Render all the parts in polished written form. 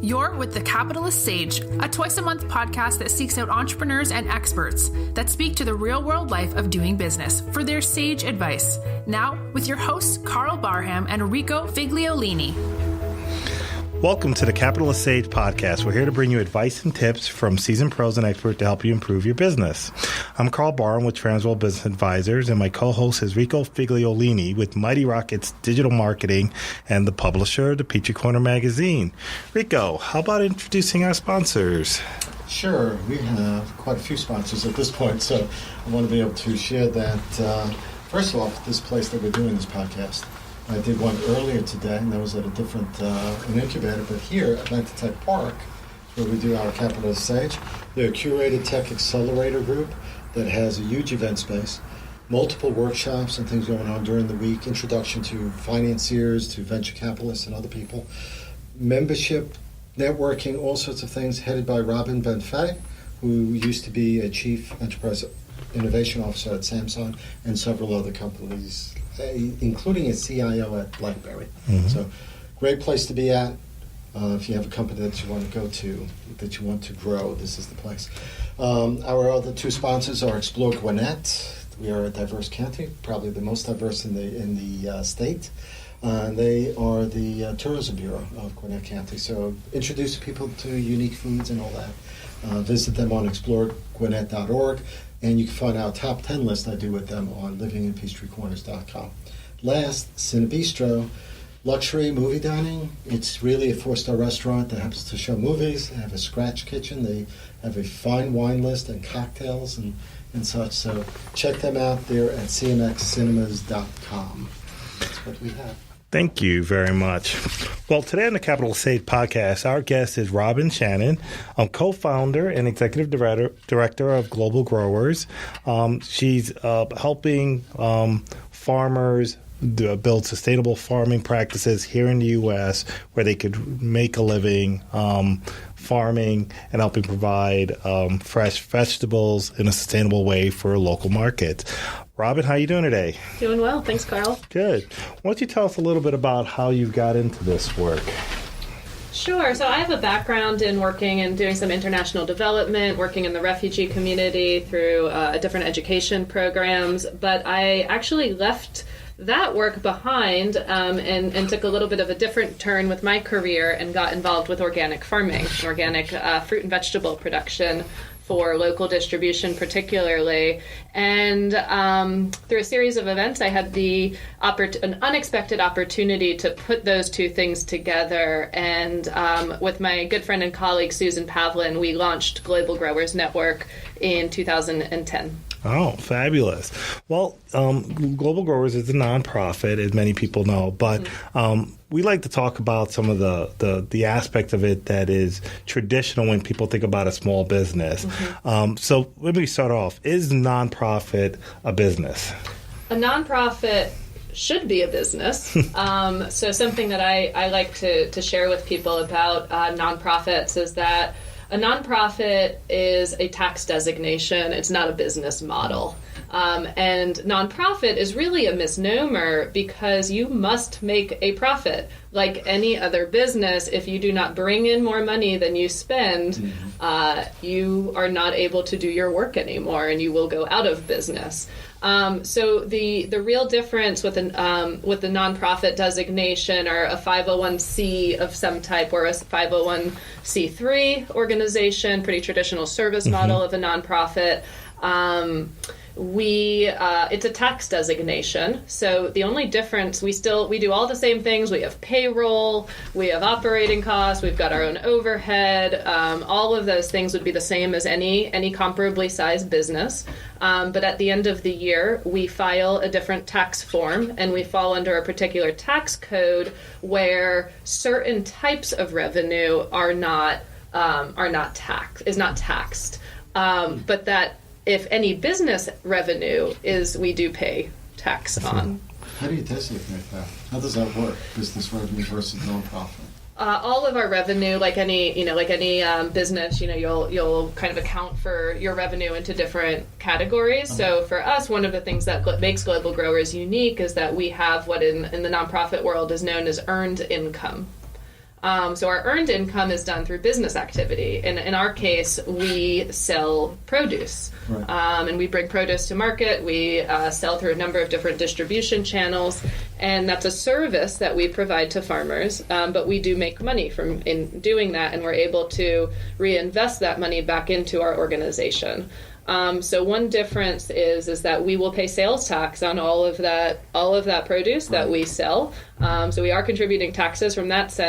You're with The Capitalist Sage, a twice-a-month podcast that seeks out entrepreneurs and experts that speak to the real-world life of doing business for their sage advice. Now, with your hosts, Karl Barham and Rico Figliolini. Welcome to the Capitalist Sage podcast. We're here to bring you advice and tips from seasoned pros and experts to help you improve your business. I'm Karl Barham with Transworld Business Advisors, and my co-host is Rico Figliolini with Mighty Rockets Digital Marketing and the publisher of the Peachtree Corners magazine. Rico, how about introducing our sponsors? Sure. We have quite a few sponsors at this point, so I want to be able to share that. First of all, this place that we're doing this podcast. I did one earlier today, and that was at a different an incubator. But here at Atlanta Tech Park, where we do our Capitalist Sage, they're a curated tech accelerator group that has a huge event space, multiple workshops and things going on during the week, introduction to financiers, to venture capitalists and other people, membership, networking, all sorts of things, headed by Robin Chanin, who used to be a chief enterprise innovation officer at Samsung and several other companies, including a CIO at BlackBerry. Mm-hmm. So, great place to be at. If you have a company that you want to go to, that you want to grow, this is the place. Our other two sponsors are Explore Gwinnett. We are a diverse county, probably the most diverse in the state. They are the Tourism Bureau of Gwinnett County. So, introduce people to unique foods and all that. Visit them on exploregwinnett.org. And you can find our top 10 list I do with them on livinginpeachtreecorners.com. Last, Cinebistro, luxury movie dining. It's really a 4-star restaurant that happens to show movies. They have a scratch kitchen. They have a fine wine list and cocktails and such. So check them out there at cmxcinemas.com. That's what we have. Thank you very much. Well, today on the Capital Sage podcast, our guest is Robin Chanin, co-founder and executive director of Global Growers. She's helping farmers build sustainable farming practices here in the U.S. where they could make a living farming and helping provide fresh vegetables in a sustainable way for local markets. Robin, how are you doing today? Doing well. Thanks, Karl. Good. Why don't you tell us a little bit about how you got into this work? Sure. So I have a background in working and doing some international development, working in the refugee community through different education programs, but I actually left that work behind and took a little bit of a different turn with my career and got involved with organic farming, organic fruit and vegetable production for local distribution particularly. And through a series of events, I had an unexpected opportunity to put those two things together. And with my good friend and colleague, Susan Pavlin, we launched Global Growers Network in 2010. Oh, fabulous. Well, Global Growers is a nonprofit, as many people know, but we like to talk about some of the aspect of it that is traditional when people think about a small business. Mm-hmm. So let me start off. Is nonprofit a business? A nonprofit should be a business. So something that I like to share with people about nonprofits is that a nonprofit is a tax designation. It's not a business model. And nonprofit is really a misnomer because you must make a profit. Like any other business, if you do not bring in more money than you spend, you are not able to do your work anymore and you will go out of business. So the real difference with the nonprofit designation or a 501c of some type or a 501c3 organization, pretty traditional service model of a nonprofit, it's a tax designation. So the only difference, we do all the same things. We have payroll, we have operating costs, we've got our own overhead. All of those things would be the same as any comparably sized business. But at the end of the year, we file a different tax form, and we fall under a particular tax code where certain types of revenue are not taxed. But that if any business revenue is, we do pay tax on. How do you designate that? How does that work? Business revenue versus nonprofit? All of our revenue, like any business, you'll kind of account for your revenue into different categories. Okay. So for us, one of the things that makes Global Growers unique is that we have what in the nonprofit world is known as earned income. So our earned income is done through business activity. And in our case, we sell produce. Right. And we bring produce to market. We sell through a number of different distribution channels. And that's a service that we provide to farmers. But we do make money in doing that. And we're able to reinvest that money back into our organization. So one difference is that we will pay sales tax on all of that produce that we sell. So we are contributing taxes from that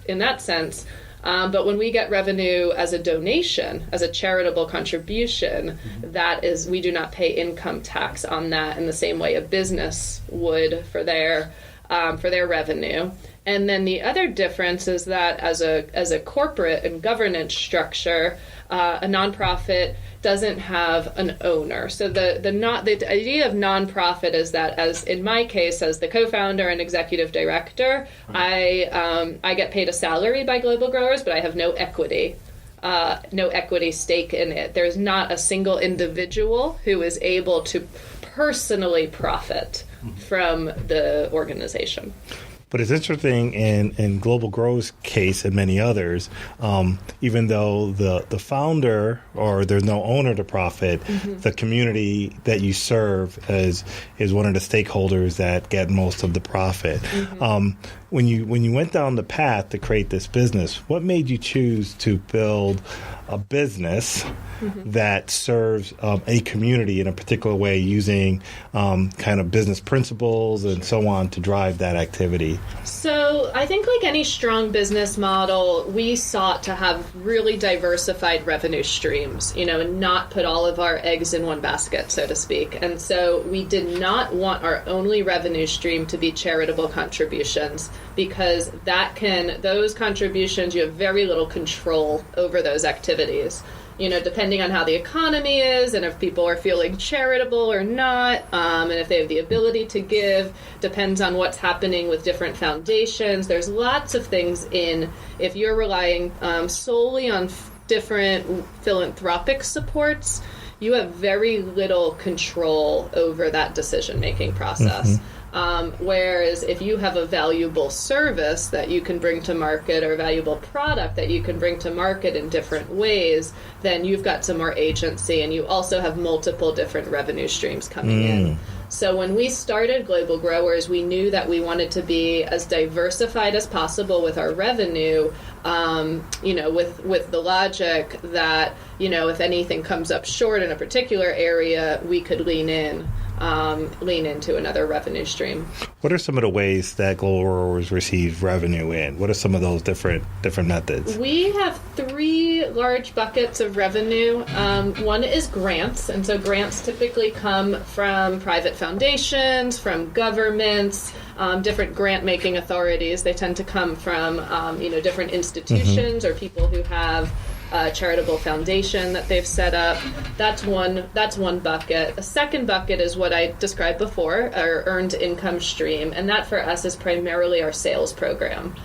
in that sense. But when we get revenue as a donation, as a charitable contribution, that is, we do not pay income tax on that in the same way a business would for their revenue. And then the other difference is that as a corporate and governance structure, a nonprofit doesn't have an owner. So the idea of nonprofit is that, as in my case, as the co-founder and executive director, I get paid a salary by Global Growers, but I have no equity stake in it. There's not a single individual who is able to personally profit from the organization. But it's interesting in Global Grow's case and many others, even though the founder or there's no owner to profit, the community that you serve is one of the stakeholders that get most of the profit. When you went down the path to create this business, what made you choose to build a business that serves a community in a particular way, using kind of business principles and so on to drive that activity? So I think, like any strong business model, we sought to have really diversified revenue streams, and not put all of our eggs in one basket, so to speak. And so we did not want our only revenue stream to be charitable contributions, because those contributions, you have very little control over those activities. Depending on how the economy is and if people are feeling charitable or not, and if they have the ability to give, depends on what's happening with different foundations. There's lots of things if you're relying solely on different philanthropic supports, you have very little control over that decision-making process. Whereas if you have a valuable service that you can bring to market, or a valuable product that you can bring to market in different ways, then you've got some more agency, and you also have multiple different revenue streams coming in. So when we started Global Growers, we knew that we wanted to be as diversified as possible with our revenue, with the logic that, if anything comes up short in a particular area, we could lean into another revenue stream. What are some of the ways that Global Growers receive revenue in? What are some of those different methods? We have 3 large buckets of revenue. One is grants, and so grants typically come from private foundations, from governments, different grant-making authorities. They tend to come from different institutions or people who have a charitable foundation that they've set up. That's one bucket. A second bucket is what I described before, our earned income stream, and that for us is primarily our sales program.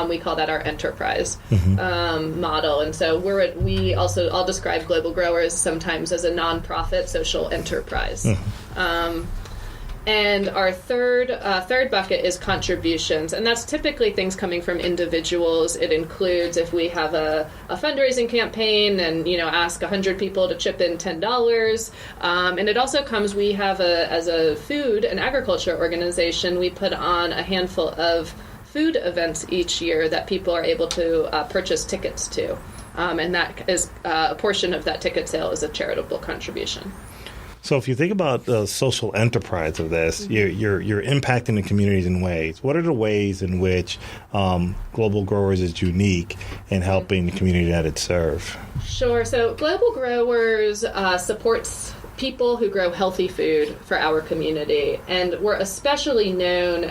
We call that our enterprise model, and so I'll describe Global Growers sometimes as a nonprofit social enterprise. And our third bucket is contributions, and that's typically things coming from individuals. It includes if we have a fundraising campaign and ask 100 people to chip in $10, and it also comes. We have as a food and agriculture organization, we put on a handful of food events each year that people are able to purchase tickets to, and that is a portion of that ticket sale is a charitable contribution. So if you think about the social enterprise of this, you're impacting the communities in ways. What are the ways in which Global Growers is unique in helping the community that it serves? Sure. So Global Growers supports people who grow healthy food for our community, and we're especially known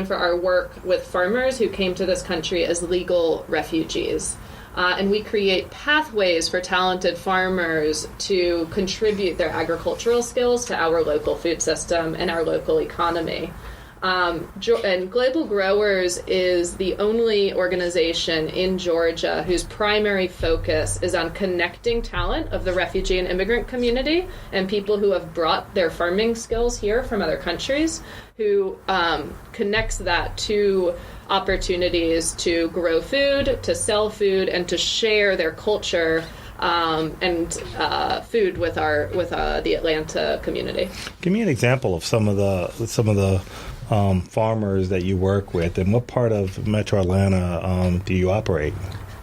for our work with farmers who came to this country as legal refugees. And we create pathways for talented farmers to contribute their agricultural skills to our local food system and our local economy. And Global Growers is the only organization in Georgia whose primary focus is on connecting talent of the refugee and immigrant community and people who have brought their farming skills here from other countries, who connects that to opportunities to grow food, to sell food, and to share their culture and food with the Atlanta community. Give me an example of some of the farmers that you work with, and what part of Metro Atlanta do you operate?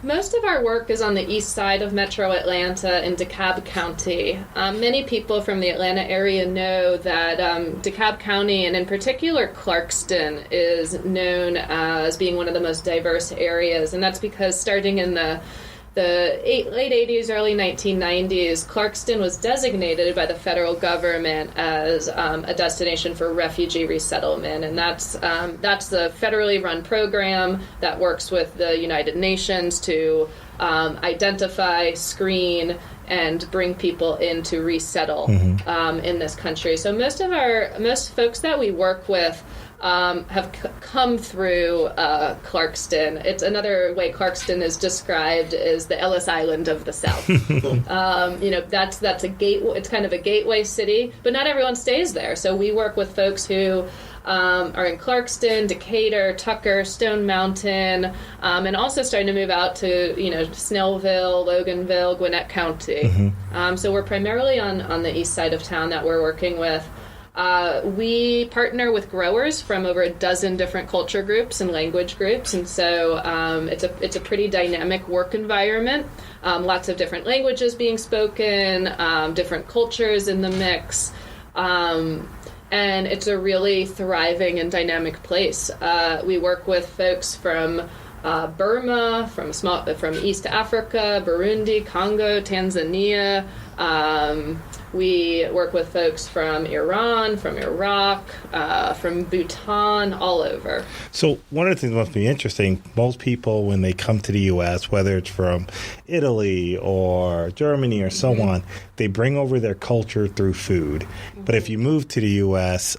Most of our work is on the east side of Metro Atlanta in DeKalb County. Many people from the Atlanta area know that DeKalb County, and in particular Clarkston, is known as being one of the most diverse areas, and that's because starting in the late 80s, early 1990s, Clarkston was designated by the federal government as a destination for refugee resettlement, and that's the federally run program that works with the United Nations to identify, screen, and bring people in to resettle in this country. So most folks that we work with have come through Clarkston. It's another way Clarkston is described as the Ellis Island of the South. That's a gateway. It's kind of a gateway city, but not everyone stays there. So we work with folks who are in Clarkston, Decatur, Tucker, Stone Mountain, and also starting to move out to Snellville, Loganville, Gwinnett County. So we're primarily on the east side of town that we're working with. We partner with growers from over a dozen different culture groups and language groups, and so it's a pretty dynamic work environment. Lots of different languages being spoken, different cultures in the mix, and it's a really thriving and dynamic place. We work with folks from Burma, from East Africa, Burundi, Congo, Tanzania. We work with folks from Iran, from Iraq, from Bhutan, all over. So one of the things that must be interesting, most people when they come to the U.S., whether it's from Italy or Germany or so on, they bring over their culture through food. But if you move to the U.S.,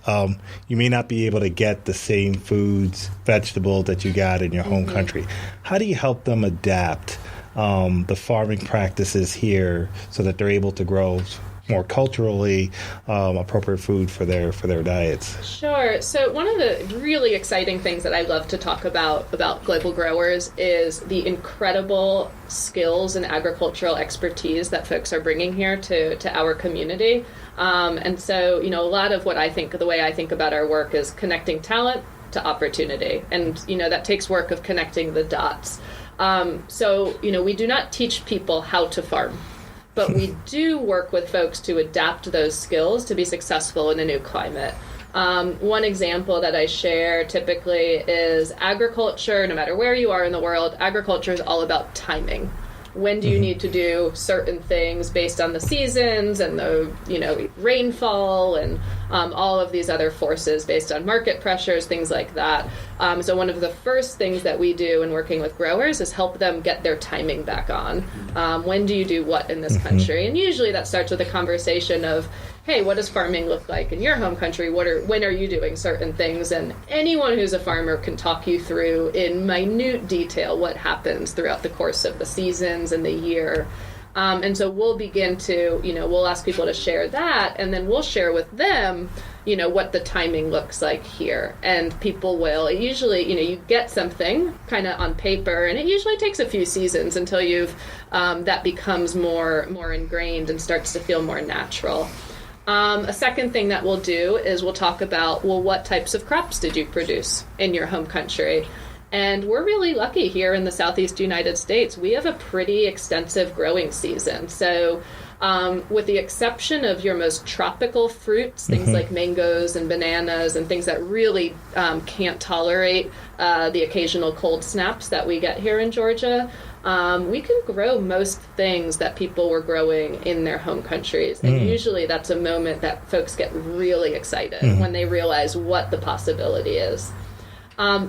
you may not be able to get the same foods, vegetables that you got in your home country. How do you help them adapt the farming practices here so that they're able to grow more culturally appropriate food for their diets? Sure. So one of the really exciting things that I love to talk about global growers is the incredible skills and agricultural expertise that folks are bringing here to our community. And so, a lot of the way I think about our work is connecting talent to opportunity. And, that takes work of connecting the dots. So, we do not teach people how to farm. But we do work with folks to adapt those skills to be successful in a new climate. One example that I share typically is agriculture. No matter where you are in the world, agriculture is all about timing. When do you need to do certain things based on the seasons and the rainfall and all of these other forces based on market pressures, things like that. So one of the first things that we do in working with growers is help them get their timing back on. When do you do what in this country? And usually that starts with a conversation of, hey, what does farming look like in your home country? When are you doing certain things? And anyone who's a farmer can talk you through in minute detail what happens throughout the course of the seasons and the year. And so we'll begin to, we'll ask people to share that, and then we'll share with them, what the timing looks like here. And people will, usually, you get something kind of on paper, and it usually takes a few seasons until that becomes more ingrained and starts to feel more natural. A second thing that we'll do is we'll talk about, what types of crops did you produce in your home country? And we're really lucky here in the Southeast United States. We have a pretty extensive growing season. So with the exception of your most tropical fruits, things like mangoes and bananas and things that really can't tolerate the occasional cold snaps that we get here in Georgia, we can grow most things that people were growing in their home countries. And usually that's a moment that folks get really excited when they realize what the possibility is.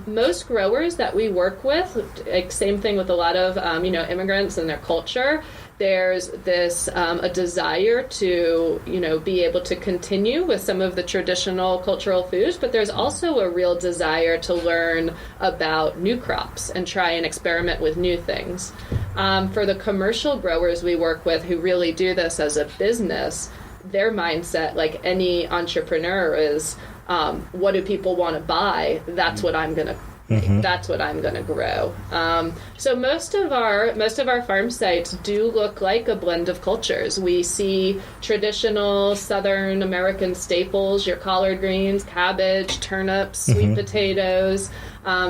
Most growers that we work with, same thing with a lot of, immigrants and their culture, there's this a desire to, be able to continue with some of the traditional cultural foods, but there's also a real desire to learn about new crops and try and experiment with new things. For the commercial growers we work with who really do this as a business, their mindset, like any entrepreneur, is what do people want to buy? That's what I'm going to That's what I'm going to grow. So most of our farm sites do look like a blend of cultures. We see traditional Southern American staples, your collard greens, cabbage, turnips, sweet potatoes,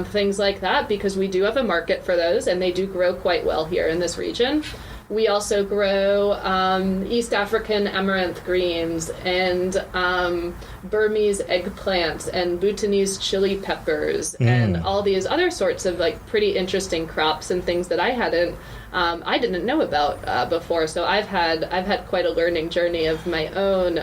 things like that, because we do have a market for those, and they do grow quite well here in this region. We also grow East African amaranth greens and Burmese eggplants and Bhutanese chili peppers and all these other sorts of like pretty interesting crops and things that I didn't know about before. So I've had quite a learning journey of my own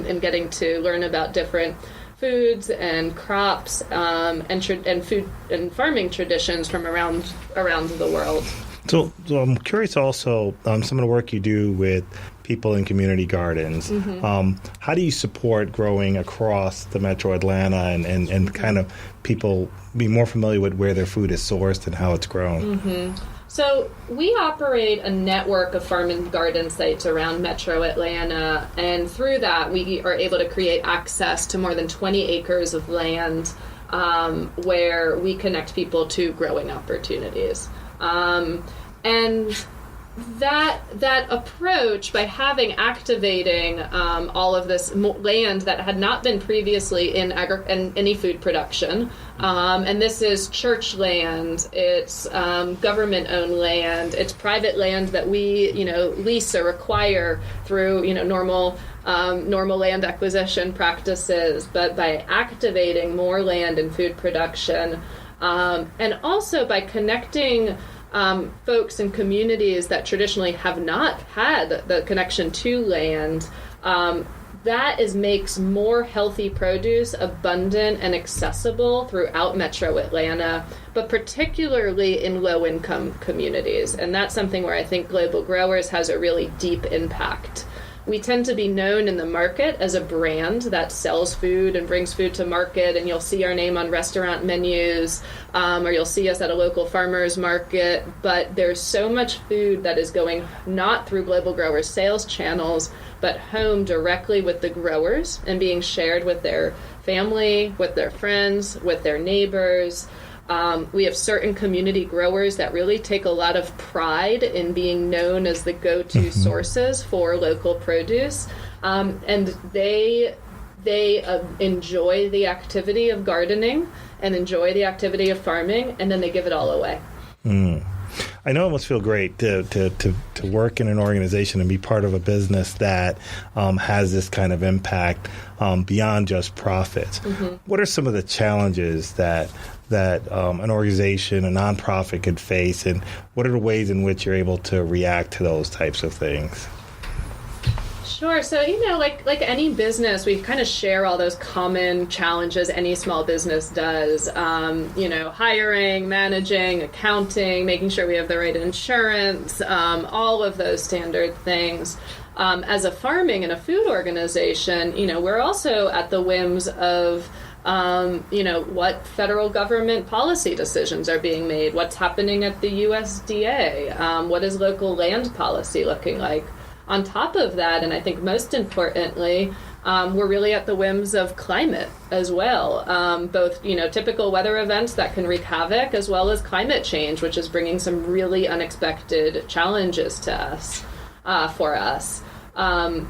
in getting to learn about different foods and crops and food and farming traditions from around the world. So I'm curious also, some of the work you do with people in community gardens. How do you support growing across the metro Atlanta and kind of people be more familiar with where their food is sourced and how it's grown? So we operate a network of farm and garden sites around metro Atlanta, and through that we are able to create access to more than 20 acres of land where we connect people to growing opportunities. And that approach, by activating all of this land that had not been previously in any food production, and this is church land, it's government-owned land, it's private land that we lease or acquire through normal land acquisition practices, but by activating more land in food production, and also by connecting folks and communities that traditionally have not had the connection to land, makes more healthy produce abundant and accessible throughout metro Atlanta, but particularly in low-income communities. And that's something where I think Global Growers has a really deep impact. We tend to be known in the market as a brand that sells food and brings food to market, and you'll see our name on restaurant menus, or you'll see us at a local farmer's market, but there's so much food that is going not through Global Growers sales channels, but home directly with the growers and being shared with their family, with their friends, with their neighbors. We have certain community growers that really take a lot of pride in being known as the go-to sources for local produce, and they enjoy the activity of gardening and enjoy the activity of farming, and then they give it all away. I know it must feel great to work in an organization and be part of a business that has this kind of impact beyond just profits. What are some of the challenges that an organization, a nonprofit could face, and what are the ways in which you're able to react to those types of things? Sure. So, like any business, we kind of share all those common challenges any small business does. Hiring, managing, accounting, making sure we have the right insurance, all of those standard things. As a farming and a food organization, we're also at the whims of what federal government policy decisions are being made, what's happening at the USDA, what is local land policy looking like. On top of that, and I think most importantly, we're really at the whims of climate as well, both typical weather events that can wreak havoc, as well as climate change, which is bringing some really unexpected challenges to us, for us.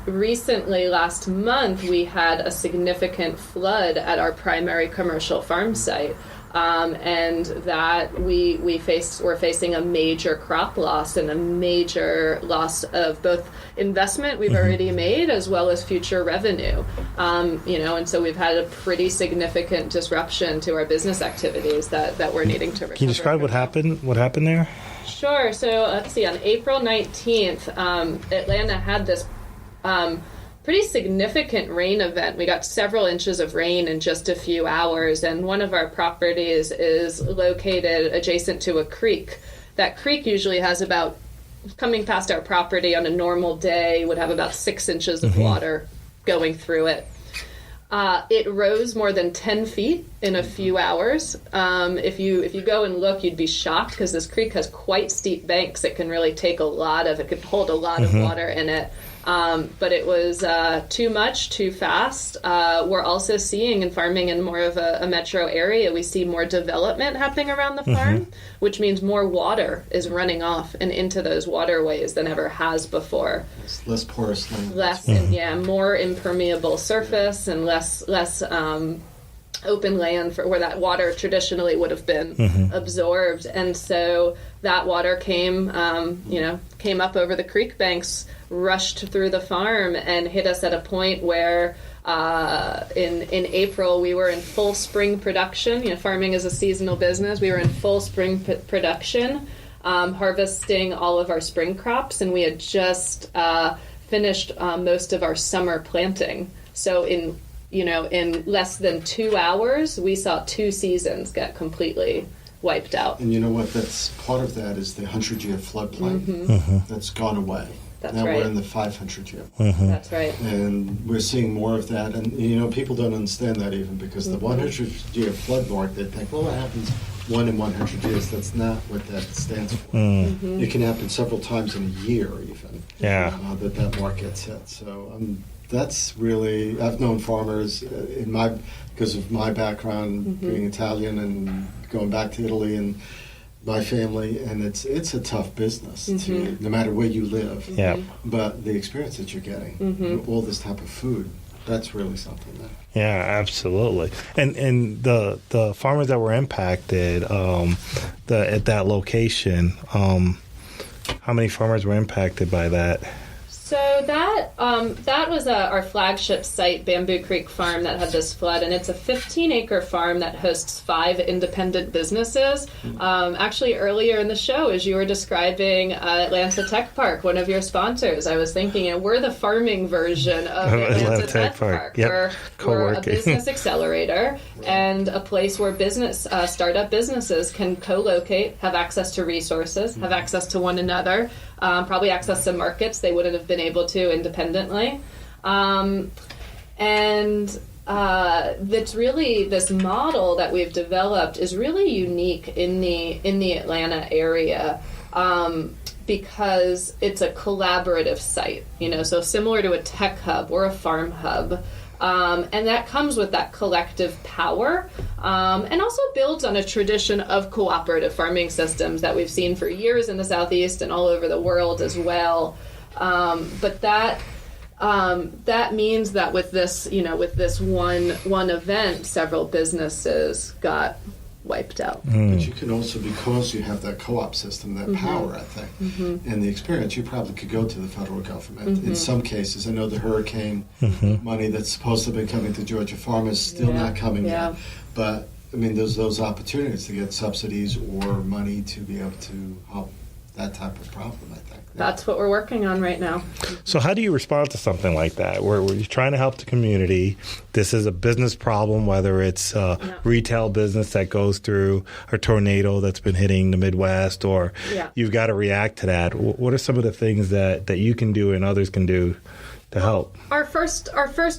Recently, last month, we had a significant flood at our primary commercial farm site, and that we're facing a major crop loss and a major loss of both investment we've already made as well as future revenue. And so we've had a pretty significant disruption to our business activities that we're needing to recover. Can you describe what happened? What happened there? Sure. So let's see. On April 19th, Atlanta had this pretty significant rain event. We got several inches of rain in just a few hours, and one of our properties is located adjacent to a creek. That creek usually has about, coming past our property on a normal day, would have about 6 inches of water going through it. It rose more than 10 feet in a few hours. If you go and look, you'd be shocked because this creek has quite steep banks. It can really take it could hold a lot of water in it. But it was too much, too fast. We're also seeing in farming in more of a metro area, we see more development happening around the farm, which means more water is running off and into those waterways than ever has before. It's less porous land. More impermeable surface and less open land for where that water traditionally would have been absorbed. And so that water came up over the creek banks, rushed through the farm, and hit us at a point where in April we were in full spring production. Farming is a seasonal business. We were in full spring production, harvesting all of our spring crops, and we had just finished most of our summer planting. So in less than 2 hours, we saw 2 seasons get completely wiped out. And you know what? That's part of that is the 100-year floodplain that's gone away. That's now right. we're in the 500-year. That's right. And we're seeing more of that. And, people don't understand that even because the 100-year flood mark, they think, well, it happens 1 in 100 years. That's not what that stands for. It can happen several times in a year even. Yeah. That mark gets hit. So that's really, I've known farmers because of my background being Italian and going back to Italy and my family, and it's a tough business no matter where you live. Yeah. But the experience that you're getting, all this type of food, that's really something. Yeah, absolutely. And the farmers that were impacted at that location, how many farmers were impacted by that? So that was our flagship site, Bamboo Creek Farm, that had this flood, and it's a 15-acre farm that hosts 5 independent businesses. Actually, earlier in the show, as you were describing Atlanta Tech Park, one of your sponsors, I was thinking, we're the farming version of Atlanta Tech Park. Yep. We're a business accelerator and a place where startup businesses can co-locate, have access to resources, have access to one another, probably access to markets they wouldn't have been able to independently. That's really, this model that we've developed is really unique in the Atlanta area because it's a collaborative site. So similar to a tech hub or a farm hub. And that comes with that collective power and also builds on a tradition of cooperative farming systems that we've seen for years in the Southeast and all over the world as well. But that means that with this one event, several businesses got wiped out. But you can also, because you have that co-op system, that power, I think, and the experience, you probably could go to the federal government. In some cases, I know the hurricane money that's supposed to have been coming to Georgia farmers is still not coming yet. But, there's those opportunities to get subsidies or money to be able to help that type of problem, I think. That's what we're working on right now. So how do you respond to something like that, where you're trying to help the community? This is a business problem, whether it's retail business that goes through a tornado that's been hitting the Midwest, or you've got to react to that. What are some of the things that you can do and others can do to help? Our first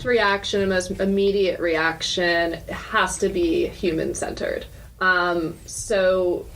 reaction, most immediate reaction, has to be human-centered. So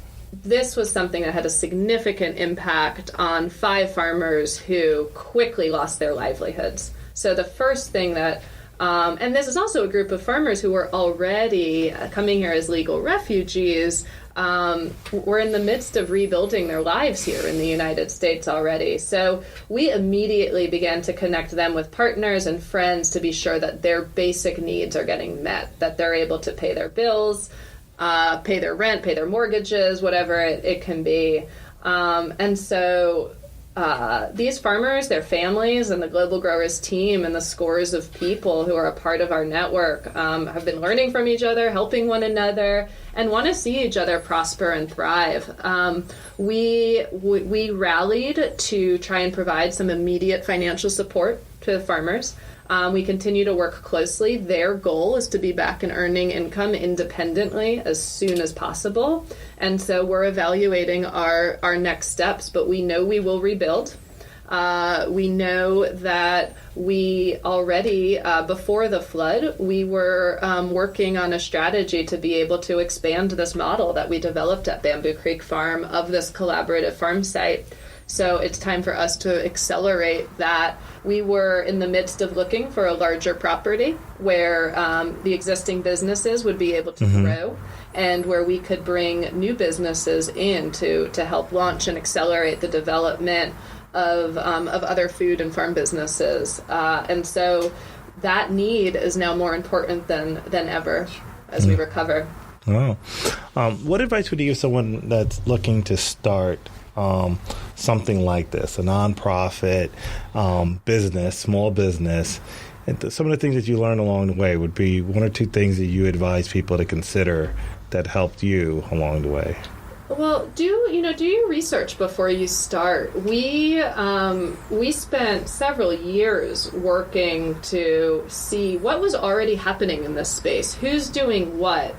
this was something that had a significant impact on 5 farmers who quickly lost their livelihoods. So the first thing that, and this is also a group of farmers who were already coming here as legal refugees, were in the midst of rebuilding their lives here in the United States already. So we immediately began to connect them with partners and friends to be sure that their basic needs are getting met, that they're able to pay their bills, pay their rent, pay their mortgages, whatever it can be. And so these farmers, their families, and the Global Growers team and the scores of people who are a part of our network have been learning from each other, helping one another, and want to see each other prosper and thrive. We rallied to try and provide some immediate financial support to the farmers. We continue to work closely. Their goal is to be back and earning income independently as soon as possible. And so we're evaluating our next steps, but we know we will rebuild. We know that we already, before the flood, we were working on a strategy to be able to expand this model that we developed at Bamboo Creek Farm of this collaborative farm site So it's time for us to accelerate that. We were in the midst of looking for a larger property where the existing businesses would be able to grow, and where we could bring new businesses in to help launch and accelerate the development of other food and farm businesses. And so that need is now more important than ever as we recover. Wow. What advice would you give someone that's looking to start something like this, a nonprofit business, small business? And some of the things that you learned along the way would be one or two things that you advise people to consider that helped you along the way. Well, do your research before you start. We spent several years working to see what was already happening in this space, who's doing what,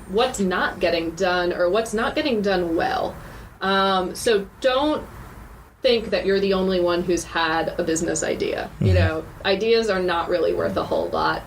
what's not getting done, or what's not getting done well. So don't think that you're the only one who's had a business idea. Ideas are not really worth a whole lot,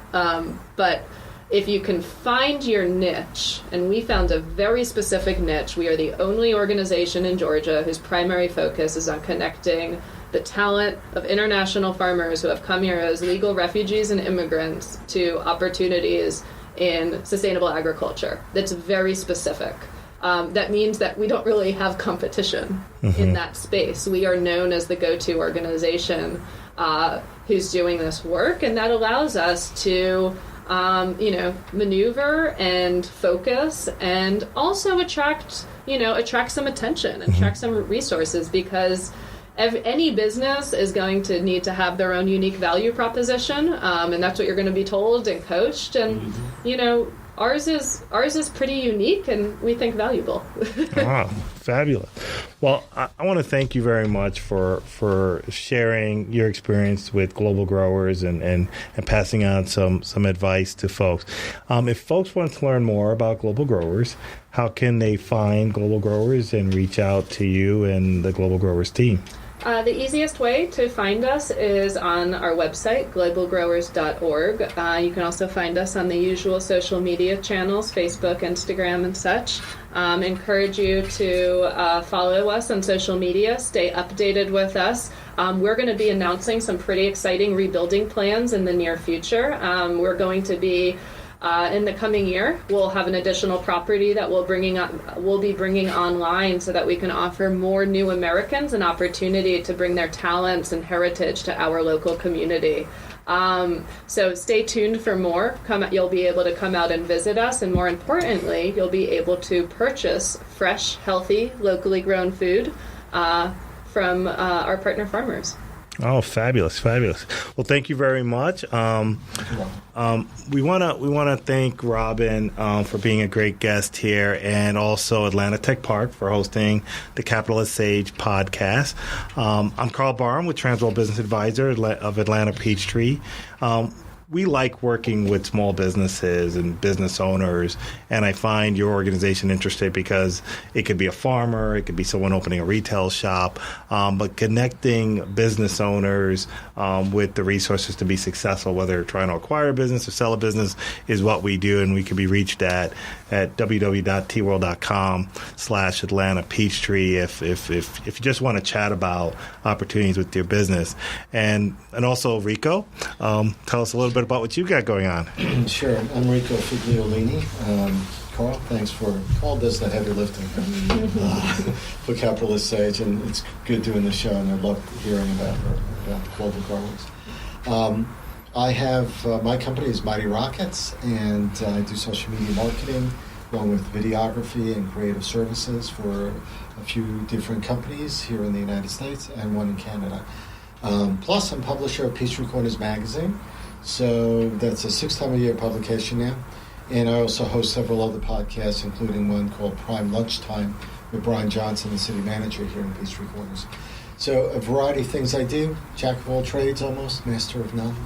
but if you can find your niche, and we found a very specific niche. We are the only organization in Georgia whose primary focus is on connecting the talent of international farmers who have come here as legal refugees and immigrants to opportunities in sustainable agriculture. That's very specific. That means that we don't really have competition in that space. We are known as the go-to organization who's doing this work, and that allows us to maneuver and focus, and also attract some attention, attract some resources, because any business is going to need to have their own unique value proposition, and that's what you're going to be told and coached, and ours is pretty unique, and we think valuable. Wow, fabulous. Well, I want to thank you very much for sharing your experience with Global Growers and passing on some advice to folks. If folks want to learn more about Global Growers, how can they find Global Growers and reach out to you and the Global Growers team? The easiest way to find us is on our website, globalgrowers.org. You can also find us on the usual social media channels, Facebook, Instagram, and such. Encourage you to follow us on social media, stay updated with us. We're going to be announcing some pretty exciting rebuilding plans in the near future. We're going to be in the coming year, we'll have an additional property that we'll be bringing online so that we can offer more new Americans an opportunity to bring their talents and heritage to our local community. So stay tuned for more. You'll be able to come out and visit us, and more importantly, you'll be able to purchase fresh, healthy, locally grown food from our partner farmers. Oh, fabulous. Well, thank you very much. We want to thank Robin for being a great guest here, and also Atlanta Tech Park for hosting the Capitalist Sage podcast. I'm Karl Barham with Transworld Business Advisor of Atlanta Peachtree. We like working with small businesses and business owners, and I find your organization interesting because it could be a farmer, it could be someone opening a retail shop, but connecting business owners with the resources to be successful, whether they're trying to acquire a business or sell a business, is what we do, and we can be reached at www.twworld.com/Atlanta Peachtree if you just want to chat about opportunities with your business. And also Rico, tell us a little bit about what you got going on. Sure. I'm Rico Figliolini. Karl, thanks for all this, the heavy lifting for Capitalist Sage, and it's good doing the show, and I love hearing about Global Growers. I have my company is Mighty Rockets, and I do social media marketing along with videography and creative services for a few different companies here in the United States and one in Canada. Plus, I'm publisher of Peachtree Corners magazine. So that's a 6-time-a-year publication now. And I also host several other podcasts, including one called Prime Lunchtime with Brian Johnson, the city manager here in Peachtree Corners. So a variety of things I do, jack of all trades almost, master of none.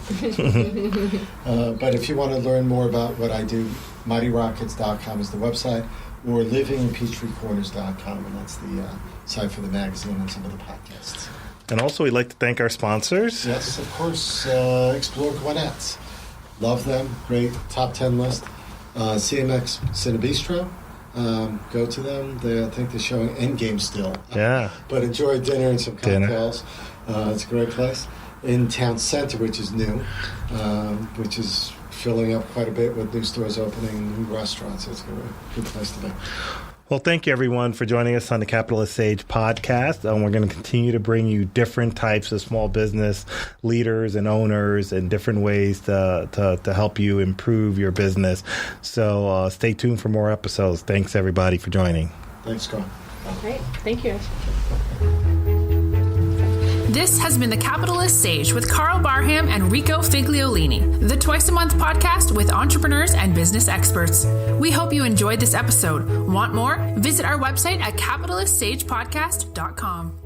But if you want to learn more about what I do, mightyrockets.com is the website, or livinginpeachtreecorners.com, and that's the site for the magazine and some of the podcasts. And also, we'd like to thank our sponsors. Yes, of course. Explore Gwinnett. Love them. Great top 10 list. CMX Cinebistro. go to them. I think they're showing Endgame still. Yeah. But enjoy dinner and some cocktails. It's a great place. In Town Center, which is new, which is filling up quite a bit with new stores opening, new restaurants. It's a good place to be. Well, thank you, everyone, for joining us on the Capitalist Sage podcast. We're going to continue to bring you different types of small business leaders and owners and different ways to help you improve your business. So stay tuned for more episodes. Thanks, everybody, for joining. Thanks, Carl. Great. Thank you. This has been the Capitalist Sage with Karl Barham and Rico Figliolini, the twice-a-month podcast with entrepreneurs and business experts. We hope you enjoyed this episode. Want more? Visit our website at capitalistsagepodcast.com.